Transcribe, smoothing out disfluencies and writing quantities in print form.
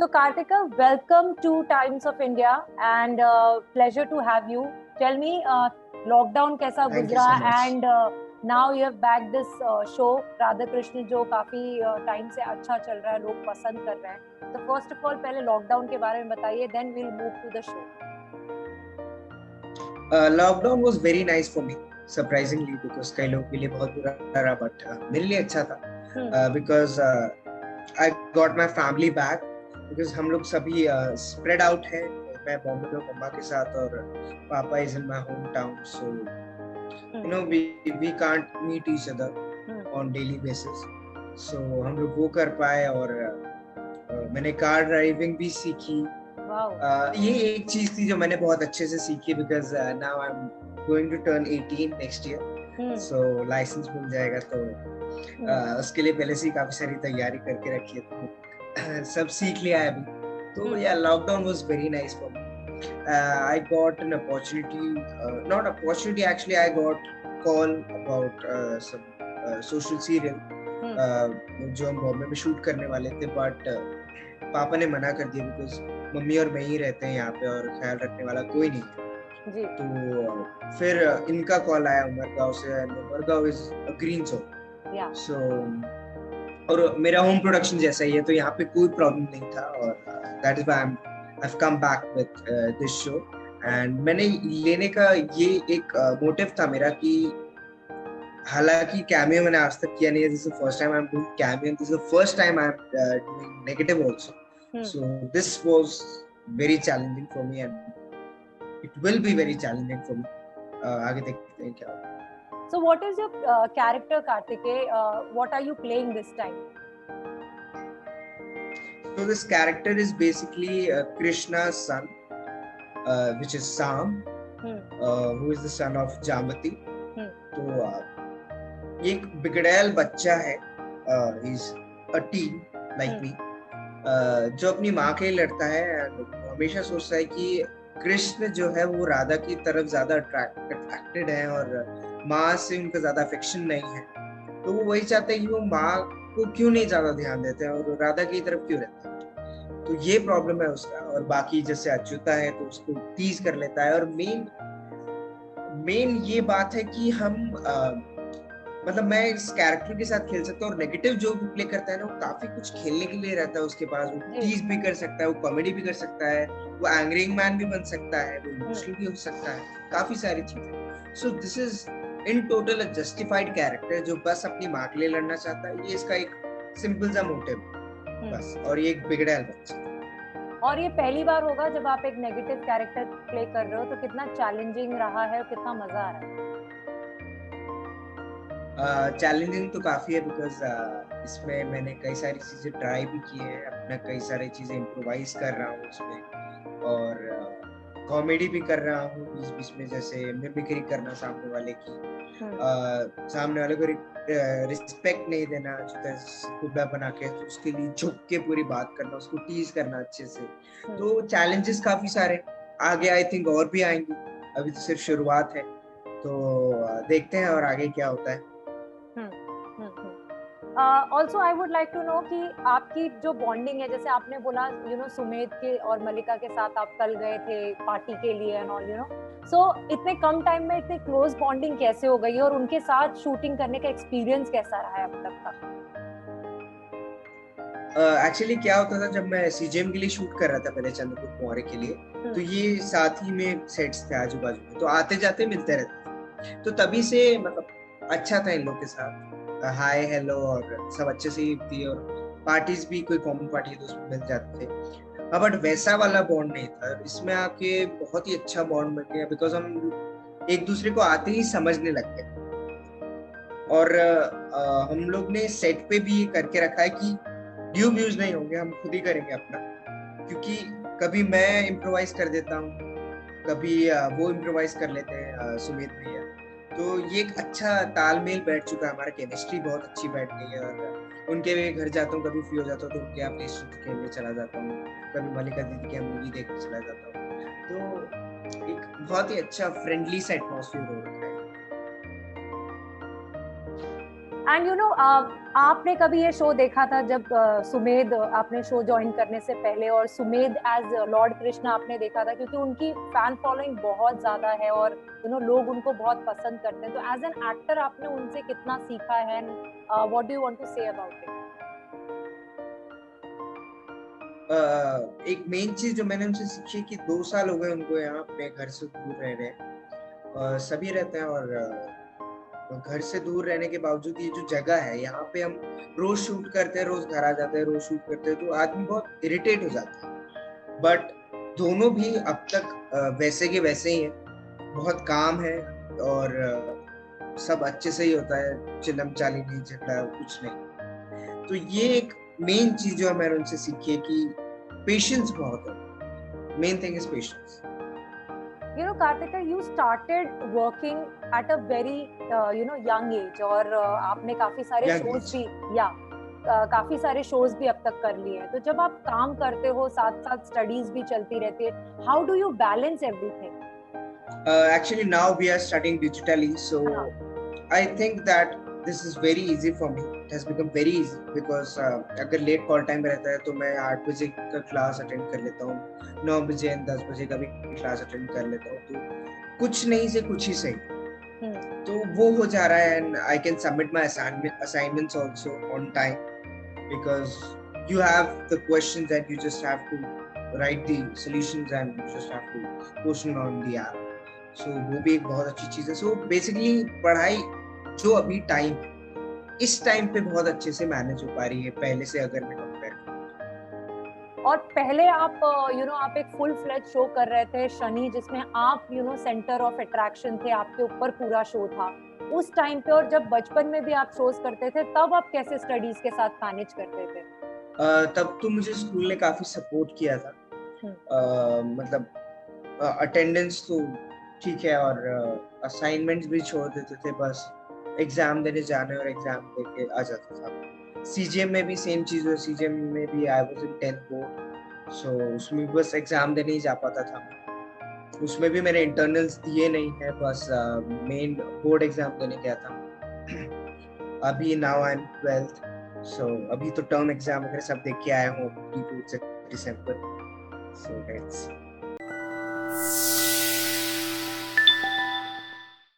So Kartika, welcome to Times of India and pleasure to have you. Tell me, lockdown कैसा Thank you गुजरा so much. and now you have back this show Radha Krishna जो काफी time से अच्छा चल रहा है, लोग पसंद कर रहे हैं. तो फर्स्ट ऑफ ऑल पहले लॉकडाउन के बारे में बताइए, then we'll move to the show. Lockdown was very nice for me, surprisingly, because कई लोगों के लिए बहुत बुरा रहा, but मेरे लिए अच्छा था, because I got my family back, because हम लोग सभी spread out हैं. मैं बॉम्बे में मम्मा के साथ और पापा is in my hometown, so you know we can't meet each other on daily basis. So हम लोग वो कर पाए और मैंने कार ड्राइविंग भी सीखी. ये एक चीज थी जो मैंने बहुत अच्छे से सीखी, because now I'm going to turn 18 next year, so licence मिल जाएगा, तो उसके लिए पहले से ही काफी सारी तैयारी करके रखी है, तो सब सीख लिया है अभी. तो yeah, lockdown was very nice for me. I got an opportunity, not opportunity, actually I got call about some social serial जो हम बॉम्बे में शूट करने वाले थे, बट पापा ने मना कर दिया, बिकॉज मम्मी और मैं ही रहते हैं यहाँ पे और ख्याल रखने वाला कोई नहीं है. तो फिर इनका कॉल आया उमरगांव से. Umargaon is a green zone, so और मेरा होम प्रोडक्शन जैसा ही है, तो यहाँ पे कोई प्रॉब्लम नहीं था, और that is why I have come back with this show. And मैंने लेने का ये एक मोटिव था मेरा कि हालांकि कैमियो मैंने आज तक किया नहीं है, this is the first time I am doing cameo, this is the first time I am doing negative also. So this was very challenging for me, and it will be very challenging for me. आगे देखते हैं क्या होगा. So what is your character, Kartikeya? What are you playing this time? So this character is basically Krishna's son, which is Sam, who is the son of Jamati. तो ये एक बिगड़ैल बच्चा है, he's a teen like me, जो अपनी माँ के लिए लड़ता है. हमेशा सोचता है कि कृष्ण जो है वो राधा की तरफ ज्यादा अट्रैक्टेड है और माँ से उनका ज्यादा अफेक्शन नहीं है, तो वो वही चाहते हैं कि वो माँ को क्यों नहीं ज्यादा ध्यान देते हैं और राधा की तरफ क्यों रहते हैं. तो ये प्रॉब्लम है उसका. और बाकी जैसे अच्युता है तो उसको टीज कर लेता है. और मेन ये बात है कि हम मतलब मैं इस कैरेक्टर के साथ खेल सकता हूँ, और नेगेटिव जो भी प्ले करता है ना, वो काफी कुछ खेलने के लिए रहता है उसके पास. वो टीज भी कर सकता है, वो कॉमेडी भी कर सकता है, वो एंग्रिंग मैन भी बन सकता है, वो इमोशनल भी हो सकता है, काफी सारी चीजें. So this is in total a justified character जो बस अपनी माँ के लिए लड़ना चाहता है. ये इसका एक सिंपल सा मोटिव बस, और ये एक बिगड़ैल बच्चा. और ये पहली बार होगा जब आप एक नेगेटिव कैरेक्टर प्ले कर रहे हो, तो कितना चैलेंजिंग रहा है और कितना मजा आ रहा है? चैलेंजिंग तो काफी है, बिकॉज इसमें मैंने कई सारी चीजें ट्राई भी की है, अपना कई सारी चीजें इम्प्रोवाइज कर रहा हूँ उसमें, और कॉमेडी भी कर रहा हूँ बीच बीच में, जैसे मिमिक्री करना सामने वाले की, सामने वाले को रिस्पेक्ट नहीं देना, खुदा बना के तो उसके लिए झुक के पूरी बात करना, उसको टीज करना अच्छे से. तो चैलेंजेस काफी सारे आगे आई थिंक और भी आएंगे, अभी तो सिर्फ शुरुआत है, तो देखते हैं और आगे क्या होता है. Also I would like to know कि आपकी जो बॉन्डिंग है, जैसे आपने बोला सुमेध के और मलिका के साथ आप कल गए थे पार्टी के लिए एंड ऑल सो इतने कम टाइम में इतने क्लोज बॉन्डिंग कैसे हो गई और उनके साथ शूटिंग करने का एक्सपीरियंस कैसा रहा है अब तक का? एक्चुअली क्या होता था, जब मैं सीजेएम के लिए शूट कर रहा था पहले चंद्रपुर कुंवारे के लिए, तो ये साथ ही में सेट्स थे आजू बाजू में, तो आते जाते मिलते रहते थे, तो तभी से मतलब अच्छा था इन लोग के साथ, हाय हेलो और सब अच्छे से ही थी, और पार्टीज भी कोई कॉमन पार्टी है तो उसमें मिल जाते थे. बट वैसा वाला बॉन्ड नहीं था. इसमें आके बहुत ही अच्छा बॉन्ड बन गया, बिकॉज हम एक दूसरे को आते ही समझने लग गए. और हम लोग ने सेट पे भी करके रखा है कि ड्यू व्यूज नहीं होंगे, हम खुद ही करेंगे अपना, क्योंकि कभी मैं इम्प्रोवाइज कर देता हूँ, कभी वो इम्प्रोवाइज कर लेते हैं सुमित भैया, तो ये एक अच्छा तालमेल बैठ चुका है, हमारा केमिस्ट्री बहुत अच्छी बैठ गई है. और उनके घर जाता हूँ, कभी फ्री हो जाता हूँ तो उनके यहाँ प्ले खेलने चला जाता हूँ, कभी मलिका दीदी के मूवी देखने चला जाता हूँ, तो एक बहुत ही अच्छा फ्रेंडली सा एटमॉस्फेयर हो रखा है. एंड आपने कभी ये शो देखा था जब सुमेध आपने शो ज्वाइन करने से पहले, और सुमेध एज लॉर्ड कृष्णा आपने देखा था, क्योंकि उनकी फैन फॉलोइंग बहुत ज्यादा है और लोग उनको बहुत पसंद करते हैं, तो एज एन एक्टर आपने उनसे कितना सीखा है, what do you want to say about it? एक मेन चीज जो मैंने उनसे सीखी कि 2 साल हो गए उनको यहाँ अपने घर से दूर रह रहे, सभी रहते हैं, और घर से दूर रहने के बावजूद ये जो जगह है यहाँ पे हम रोज शूट करते हैं, रोज घर आ जाते हैं, रोज शूट करते हैं, तो आदमी बहुत इरिटेट हो जाता है। बट दोनों भी अब तक वैसे के वैसे ही हैं, बहुत काम है, और सब अच्छे से ही होता है, चिलम चाली नहीं, झगड़ा कुछ नहीं। तो ये एक मेन चीज जो मैंने उनसे सीखी है कि पेशेंस बहुत है, main thing is patience. Kartika, you started working at a very young age, और आपने काफी सारे शोज भी काफी सारे शोज भी अब तक कर लिए हैं। तो जब आप काम करते हो, साथ साथ स्टडीज भी चलती रहती है, how do you balance everything? Actually now we are studying digitally, so I think that this is very easy for me. It has become very easy because अगर लेट कॉल टाइम रहता है तो मैं 8 बजे का क्लास अटेंड कर लेता हूँ, 9 बजे 10 बजे का भी क्लास अटेंड कर लेता हूँ, तो कुछ नहीं से कुछ ही सही, तो वो हो जा रहा है, and I can submit my assignments also on time because you have the questions and you just have to write the solutions and you just have to post it on the app. So वो भी एक बहुत अच्छी चीज है। So basically पढ़ाई जो अभी इस टाइम पे बहुत अच्छे से मैनेज हो पा रही है पहले से अगर मैं कंपेयर करूँ। और पहले आप आप एक फुल फ्लेज शो कर रहे थे शनि, जिसमें आप सेंटर ऑफ अट्रैक्शन थे, आपके ऊपर पूरा शो था उस टाइम पे, और जब बचपन में भी आप शोज करते थे, तब आप कैसे स्टडीज के साथ मैनेज करते थे? तब तो मुझे स्कूल ने काफी सपोर्ट किया था, मतलब अटेंडेंस तो ठीक है, और असाइनमेंट्स भी छोड़ देते थे, बस एग्जाम देने जाने और एग्जाम देके आ जाता था। सीजीएम में भी सेम चीज हुई, सीजीएम में भी I was in 10th board, सो उसमें भी बस एग्जाम देने ही जा पाता था मैं। उसमें भी मैंने इंटरनल्स दिए नहीं है, बस मेन बोर्ड एग्जाम देने गया था। अभी नाउ आई एम 12th, सो अभी तो टर्म एग्जाम वगैरह सब देख के आया हूँ, प्री बोर्ड से दिसंबर, सो दैट्स